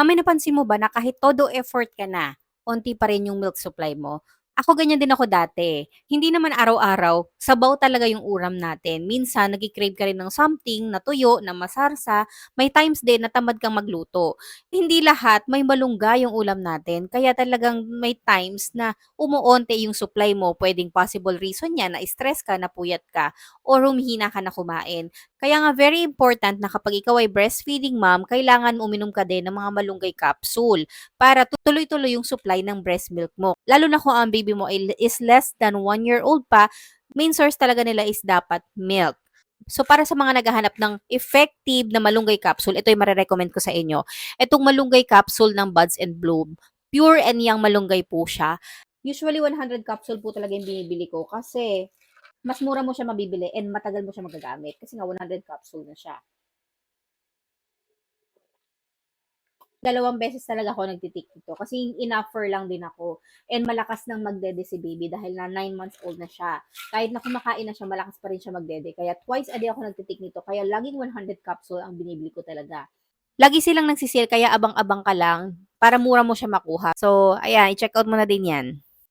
May napansin mo ba na kahit todo effort ka na, onti pa rin yung milk supply mo? Ako ganyan din ako dati. Hindi naman araw-araw, sabaw talaga yung ulam natin. Minsan, nagki-crave ka rin ng something na tuyo, na masarsa. May times din na tamad kang magluto. Hindi lahat may malungga yung ulam natin. Kaya talagang may times na umuonte yung supply mo. Pwedeng possible reason niya na stress ka, napuyat ka, or humihina ka na kumain. Kaya nga very important na kapag ikaw ay breastfeeding mom, kailangan uminom ka din ng mga malunggay capsule para tuloy-tuloy yung supply ng breast milk mo. Lalo na kung ang baby mo is less than 1 year old pa, main source talaga nila is dapat milk. So para sa mga naghahanap ng effective na malunggay capsule, ito yung marirecommend ko sa inyo. Itong malunggay capsule ng Buds and Bloom, pure and young malunggay po siya. Usually 100 capsule po talaga yung binibili ko kasi mas mura mo siya mabibili and matagal mo siya magagamit kasi nga 100 capsule na siya. Dalawang beses talaga ako nagtitik nito kasi in-offer lang din ako. And malakas nang magdede si baby dahil na 9 months old na siya. Kahit na kumakain na siya, malakas pa rin siya magdede. Kaya twice a day ako nagtitik nito. Kaya laging 100 capsule ang binibili ko talaga. Lagi silang nagsisale kaya abang-abang ka lang para mura mo siya makuha. So, ayan, i-check out mo na din yan.